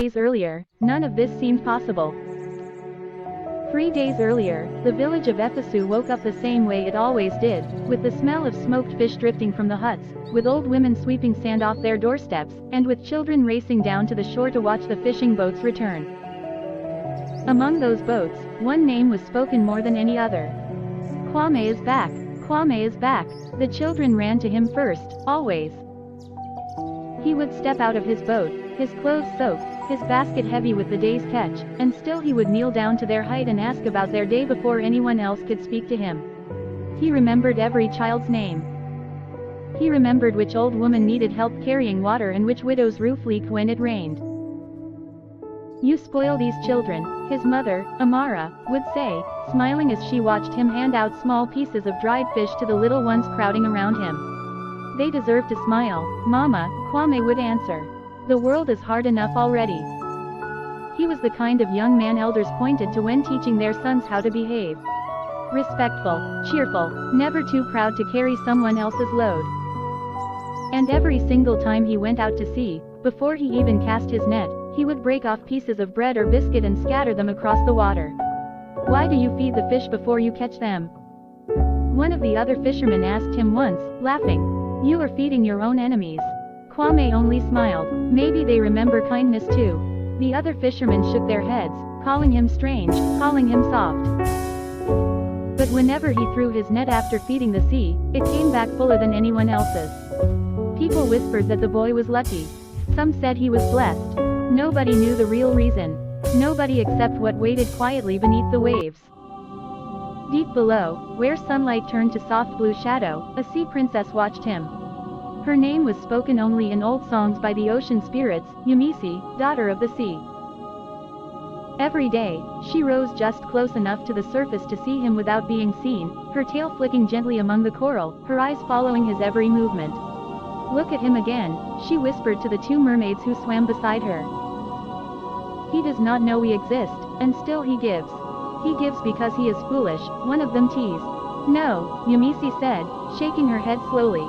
days earlier, none of this seemed possible. 3 days earlier, the village of Ephesu woke up the same way it always did, with the smell of smoked fish drifting from the huts, with old women sweeping sand off their doorsteps, and with children racing down to the shore to watch the fishing boats return. Among those boats, one name was spoken more than any other. Kwame is back. Kwame is back. The children ran to him first, always. He would step out of his boat, his clothes soaked, his basket heavy with the day's catch, and still he would kneel down to their height and ask about their day before anyone else could speak to him. He remembered every child's name. He remembered which old woman needed help carrying water and which widow's roof leaked when it rained. "You spoil these children," his mother, Amara, would say, smiling as she watched him hand out small pieces of dried fish to the little ones crowding around him. "They deserve to smile, Mama," Kwame would answer. "The world is hard enough already." He was the kind of young man elders pointed to when teaching their sons how to behave. Respectful, cheerful, never too proud to carry someone else's load. And every single time he went out to sea, before he even cast his net, he would break off pieces of bread or biscuit and scatter them across the water. "Why do you feed the fish before you catch them?" One of the other fishermen asked him once, laughing. "You are feeding your own enemies." Kwame only smiled. Maybe they remember kindness too. The other fishermen shook their heads, calling him strange, calling him soft. But whenever he threw his net after feeding the sea, it came back fuller than anyone else's. People whispered that the boy was lucky. Some said he was blessed. Nobody knew the real reason. Nobody except what waited quietly beneath the waves. Deep below, where sunlight turned to soft blue shadow, a sea princess watched him. Her name was spoken only in old songs by the ocean spirits, Yemisi, daughter of the sea. Every day, she rose just close enough to the surface to see him without being seen, her tail flicking gently among the coral, her eyes following his every movement. "Look at him again," she whispered to the two mermaids who swam beside her. "He does not know we exist, and still he gives. He gives because he is foolish," one of them teased. "No," Yemisi said, shaking her head slowly.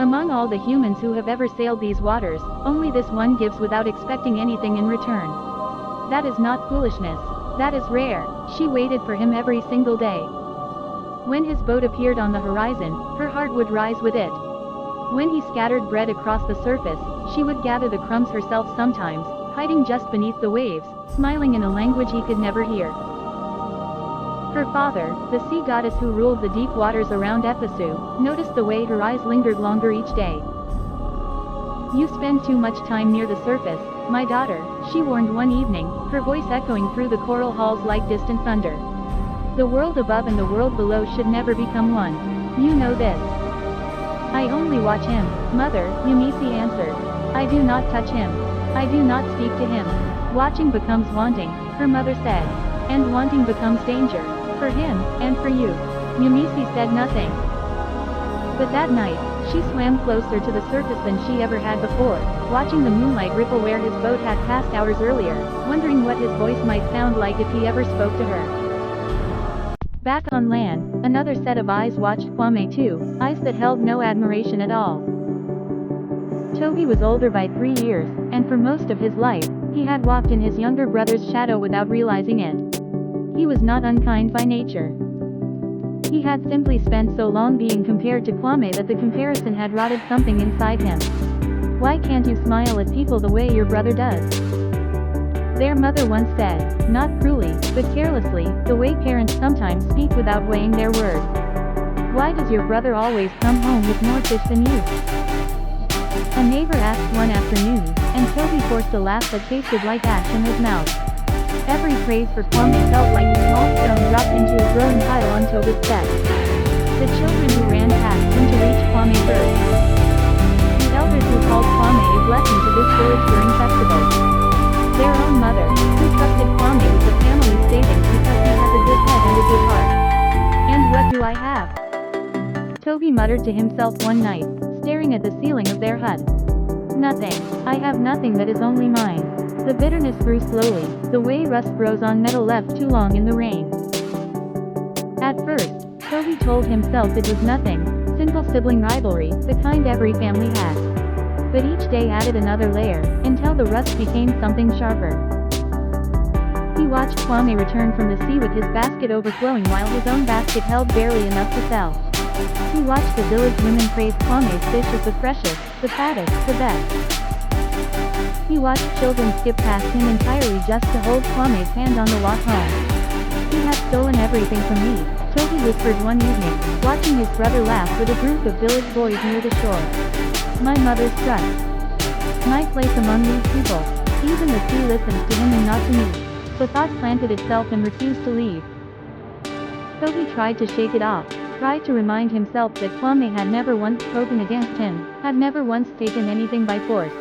"Among all the humans who have ever sailed these waters, only this one gives without expecting anything in return. That is not foolishness. That is rare." She waited for him every single day. When his boat appeared on the horizon, her heart would rise with it. When he scattered bread across the surface, she would gather the crumbs herself sometimes, hiding just beneath the waves, smiling in a language he could never hear. Her father, the sea goddess who ruled the deep waters around Ephesu, noticed the way her eyes lingered longer each day. "You spend too much time near the surface, my daughter," she warned one evening, her voice echoing through the coral halls like distant thunder. "The world above and the world below should never become one. You know this." "I only watch him, mother," Yemisi answered. "I do not touch him. I do not speak to him." "Watching becomes wanting," her mother said. "And wanting becomes danger. For him, and for you." Yemisi said nothing. But that night, she swam closer to the surface than she ever had before, watching the moonlight ripple where his boat had passed hours earlier, wondering what his voice might sound like if he ever spoke to her. Back on land, another set of eyes watched Kwame too, eyes that held no admiration at all. Tobi was older by 3 years, and for most of his life, he had walked in his younger brother's shadow without realizing it. He was not unkind by nature. He had simply spent so long being compared to Kwame that the comparison had rotted something inside him. "Why can't you smile at people the way your brother does?" Their mother once said, not cruelly, but carelessly, the way parents sometimes speak without weighing their words. "Why does your brother always come home with more fish than you?" A neighbor asked one afternoon, and Tobi forced a laugh that tasted like ash in his mouth. Every praise for Kwame felt like a small stone dropped into a growing pile on Tobi's steps. The children who ran past seemed to reach Kwame first. The elders who called Kwame a blessing to this village during festivals. Their own mother, who trusted Kwame with the family savings because he has a good head and a good heart. "And what do I have?" Tobi muttered to himself one night, staring at the ceiling of their hut. "Nothing. I have nothing that is only mine." The bitterness grew slowly, the way rust grows on metal left too long in the rain. At first, Tobi told himself it was nothing, simple sibling rivalry, the kind every family has. but each day added another layer, until the rust became something sharper. He watched Kwame return from the sea with his basket overflowing while his own basket held barely enough to sell. He watched the village women praise Kwame's fish as the freshest, the fattest, the best. He watched children skip past him entirely just to hold Kwame's hand on the walk home. He had stolen everything from me, Tobi whispered one evening, watching his brother laugh with a group of village boys near the shore. My mother's trust. My place among these people. Even the sea listens to him and not to me. The thought planted itself and refused to leave. Tobi tried to shake it off, tried to remind himself that Kwame had never once spoken against him, had never once taken anything by force.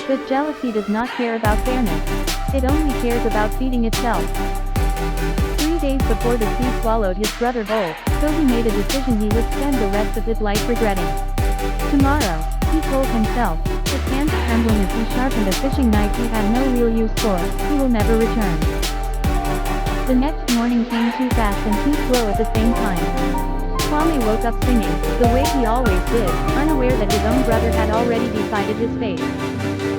But jealousy does not care about fairness. It only cares about feeding itself. 3 days before the sea swallowed his brother whole, Tobi made a decision he would spend the rest of his life regretting. Tomorrow, he told himself, his hands trembling as he sharpened a fishing knife he had no real use for, he will never return. The next morning came too fast and too slow at the same time. Kwame woke up singing, the way he always did, unaware that his own brother had already decided his fate.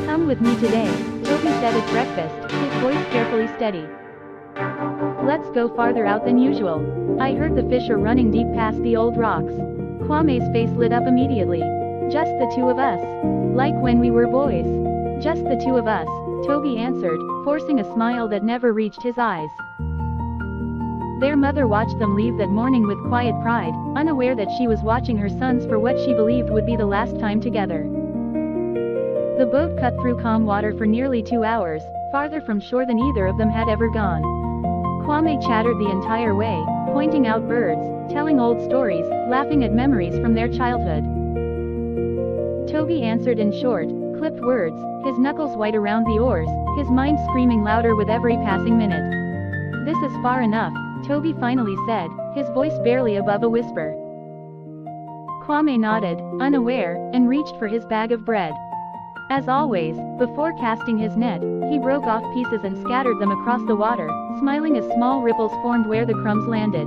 Come with me today, Tobi said at breakfast, his voice carefully steady. Let's go farther out than usual. I heard the fish are running deep past the old rocks. Kwame's face lit up immediately. Just the two of us. Like when we were boys. Just the two of us, Tobi answered, forcing a smile that never reached his eyes. Their mother watched them leave that morning with quiet pride, unaware that she was watching her sons for what she believed would be the last time together. The boat cut through calm water for nearly 2 hours, farther from shore than either of them had ever gone. Kwame chattered the entire way, pointing out birds, telling old stories, laughing at memories from their childhood. Tobi answered in short, clipped words, his knuckles white around the oars, his mind screaming louder with every passing minute. This is far enough, Tobi finally said, his voice barely above a whisper. Kwame nodded, unaware, and reached for his bag of bread. As always, before casting his net, he broke off pieces and scattered them across the water, smiling as small ripples formed where the crumbs landed.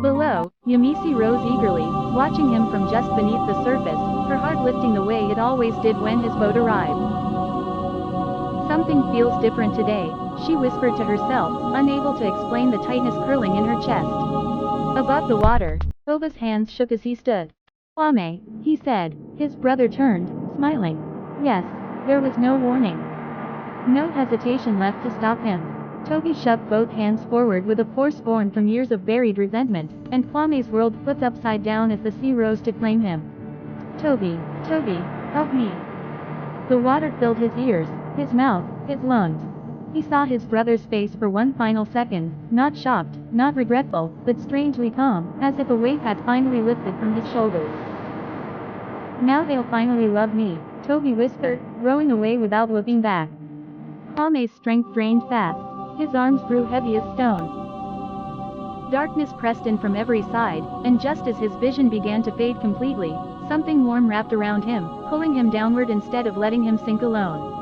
Below, Yemisi rose eagerly, watching him from just beneath the surface, her heart lifting the way it always did when his boat arrived. Something feels different today, she whispered to herself, unable to explain the tightness curling in her chest. Above the water, Tobi's hands shook as he stood. Kwame, he said, his brother turned, smiling. Yes, there was no warning. No hesitation left to stop him. Tobi shoved both hands forward with a force born from years of buried resentment, and Kwame's world flipped upside down as the sea rose to claim him. Tobi, help me. The water filled his ears, his mouth, his lungs. He saw his brother's face for one final second, not shocked, not regretful, but strangely calm, as if a weight had finally lifted from his shoulders. Now they'll finally love me, Tobi whispered, rowing away without looking back. Kwame's strength drained fast. His arms grew heavy as stone. Darkness pressed in from every side, and just as his vision began to fade completely, something warm wrapped around him, pulling him downward instead of letting him sink alone.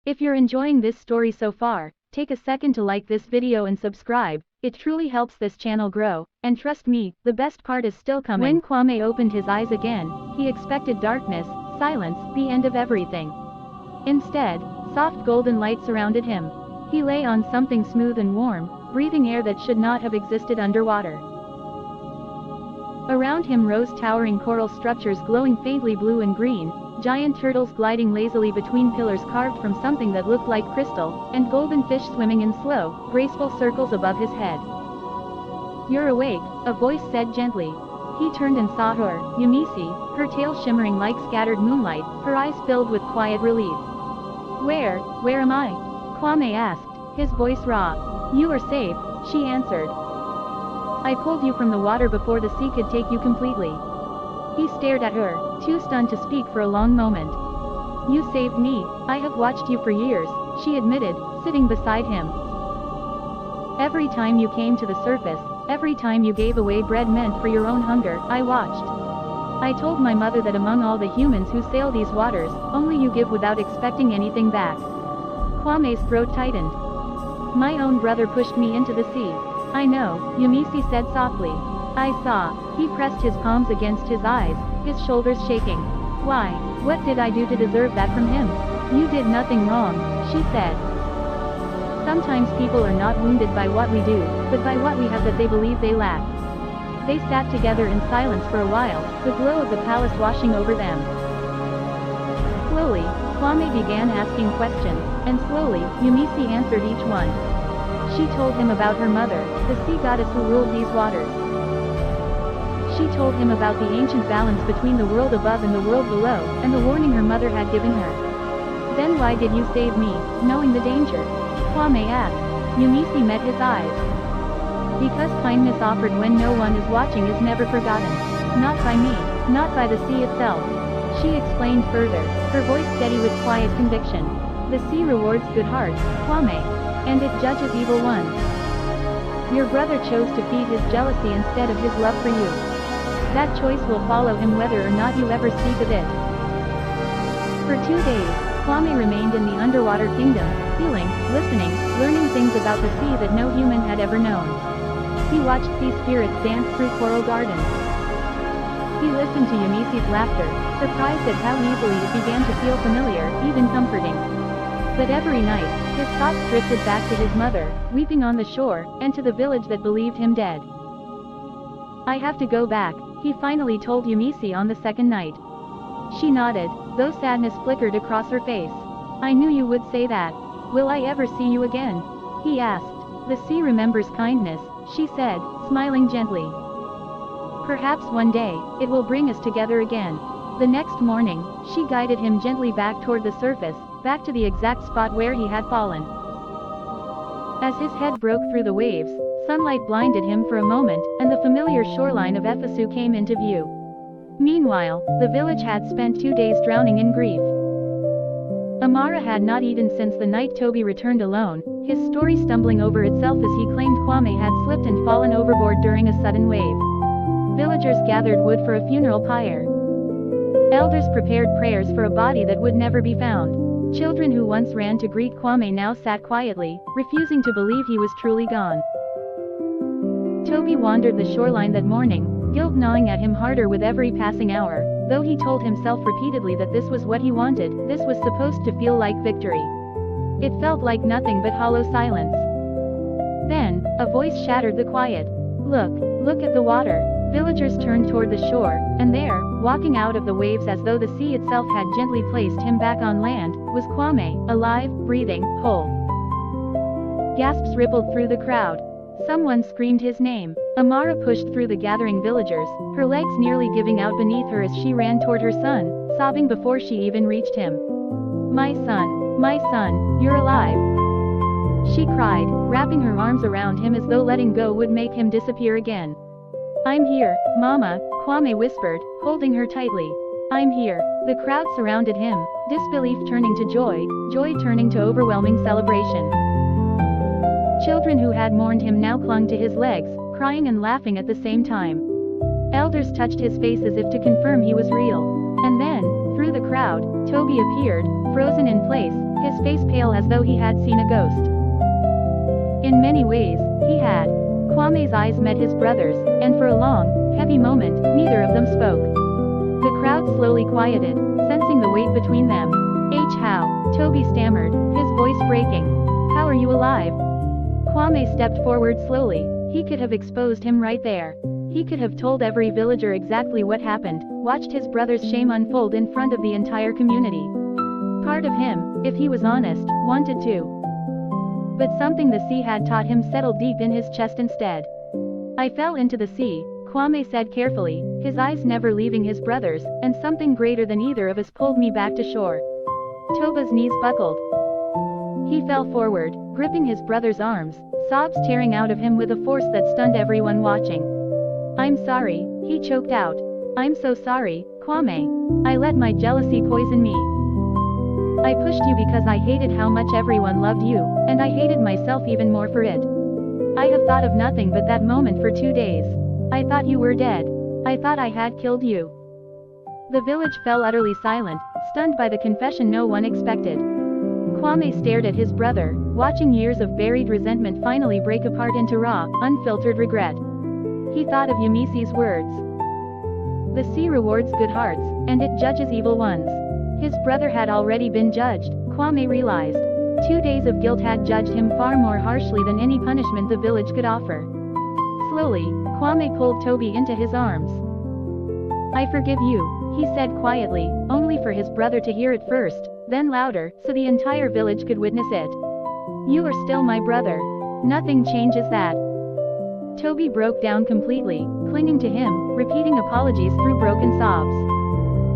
If you're enjoying this story so far, take a second to like this video and subscribe. It truly helps this channel grow, and trust me, the best part is still coming. When Kwame opened his eyes again, he expected darkness, silence, the end of everything. Instead, soft golden light surrounded him. He lay on something smooth and warm, breathing air that should not have existed underwater. Around him rose towering coral structures glowing faintly blue and green, giant turtles gliding lazily between pillars carved from something that looked like crystal, and golden fish swimming in slow, graceful circles above his head. You're awake, a voice said gently. He turned and saw her, Yemisi, her tail shimmering like scattered moonlight, her eyes filled with quiet relief. Where am I? Kwame asked, his voice raw. You are safe, she answered. I pulled you from the water before the sea could take you completely. He stared at her, too stunned to speak for a long moment. You saved me, I have watched you for years, she admitted, sitting beside him. Every time you came to the surface, every time you gave away bread meant for your own hunger, I watched. I told my mother that among all the humans who sail these waters, only you give without expecting anything back. Kwame's throat tightened. My own brother pushed me into the sea. I know, Yemisi said softly. I saw. He pressed his palms against his eyes, his shoulders shaking. Why? What did I do to deserve that from him? You did nothing wrong, she said. Sometimes people are not wounded by what we do, but by what we have that they believe they lack. They sat together in silence for a while, the glow of the palace washing over them. Slowly, Kwame began asking questions, and slowly, Yemisi answered each one. She told him about her mother, the sea goddess who ruled these waters. She told him about the ancient balance between the world above and the world below, and the warning her mother had given her. Then why did you save me, knowing the danger? Kwame asked. Yemisi met his eyes. Because kindness offered when no one is watching is never forgotten. Not by me, not by the sea itself. She explained further, her voice steady with quiet conviction. The sea rewards good hearts, Kwame. And it judges evil ones. Your brother chose to feed his jealousy instead of his love for you. That choice will follow him whether or not you ever speak of it. For 2 days, Kwame remained in the underwater kingdom, feeling, listening, learning things about the sea that no human had ever known. He watched sea spirits dance through coral gardens. He listened to Yemisi's laughter, surprised at how easily it began to feel familiar, even comforting. But every night, his thoughts drifted back to his mother, weeping on the shore, and to the village that believed him dead. I have to go back, he finally told Yemisi on the second night. She nodded, though sadness flickered across her face. I knew you would say that. Will I ever see you again? He asked. The sea remembers kindness, she said, smiling gently. Perhaps one day, it will bring us together again. The next morning, she guided him gently back toward the surface, back to the exact spot where he had fallen. As his head broke through the waves, sunlight blinded him for a moment, and the familiar shoreline of Efesu came into view. Meanwhile, the village had spent 2 days drowning in grief. Amara had not eaten since the night Tobi returned alone, his story stumbling over itself as he claimed Kwame had slipped and fallen overboard during a sudden wave. Villagers gathered wood for a funeral pyre. Elders prepared prayers for a body that would never be found. Children who once ran to greet Kwame now sat quietly, refusing to believe he was truly gone. Tobi wandered the shoreline that morning, guilt gnawing at him harder with every passing hour, though he told himself repeatedly that this was what he wanted, this was supposed to feel like victory. It felt like nothing but hollow silence. Then, a voice shattered the quiet. Look at the water. Villagers turned toward the shore, and there, walking out of the waves as though the sea itself had gently placed him back on land, was Kwame, alive, breathing, whole. Gasps rippled through the crowd. Someone screamed his name. Amara pushed through the gathering villagers, her legs nearly giving out beneath her as she ran toward her son, sobbing before she even reached him. My son, you're alive. She cried, wrapping her arms around him as though letting go would make him disappear again. I'm here, Mama, Kwame whispered, holding her tightly. I'm here. The crowd surrounded him, disbelief turning to joy, joy turning to overwhelming celebration. Children who had mourned him now clung to his legs, crying and laughing at the same time. Elders touched his face as if to confirm he was real. And then, through the crowd, Tobi appeared, frozen in place, his face pale as though he had seen a ghost. In many ways, he had. Kwame's eyes met his brother's, and for a long, heavy moment, neither of them spoke. The crowd slowly quieted, sensing the weight between them. How? Tobi stammered, his voice breaking. How are you alive? Kwame stepped forward slowly. He could have exposed him right there. He could have told every villager exactly what happened, watched his brother's shame unfold in front of the entire community. Part of him, if he was honest, wanted to. But something the sea had taught him settled deep in his chest instead. I fell into the sea, Kwame said carefully, his eyes never leaving his brother's, and something greater than either of us pulled me back to shore. Toba's knees buckled. He fell forward, gripping his brother's arms, sobs tearing out of him with a force that stunned everyone watching. I'm sorry, he choked out. I'm so sorry, Kwame. I let my jealousy poison me. I pushed you because I hated how much everyone loved you, and I hated myself even more for it. I have thought of nothing but that moment for 2 days. I thought you were dead. I thought I had killed you. The village fell utterly silent, stunned by the confession no one expected. Kwame stared at his brother, watching years of buried resentment finally break apart into raw, unfiltered regret. He thought of Yemisi's words. The sea rewards good hearts, and it judges evil ones. His brother had already been judged, Kwame realized. 2 days of guilt had judged him far more harshly than any punishment the village could offer. Slowly, Kwame pulled Tobi into his arms. "I forgive you," he said quietly, only for his brother to hear it first, then louder, so the entire village could witness it. "You are still my brother. Nothing changes that." Tobi broke down completely, clinging to him, repeating apologies through broken sobs.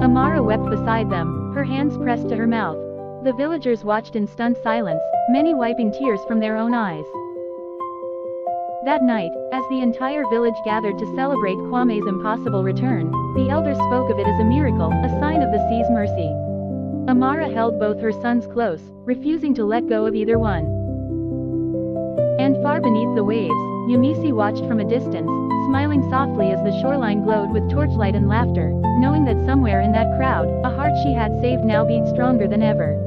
Amara wept beside them, her hands pressed to her mouth. The villagers watched in stunned silence, many wiping tears from their own eyes. That night, as the entire village gathered to celebrate Kwame's impossible return, the elders spoke of it as a miracle, a sign of the sea's mercy. Amara held both her sons close, refusing to let go of either one. And far beneath the waves, Yemisi watched from a distance, smiling softly as the shoreline glowed with torchlight and laughter, knowing that somewhere in that crowd, a heart she had saved now beat stronger than ever.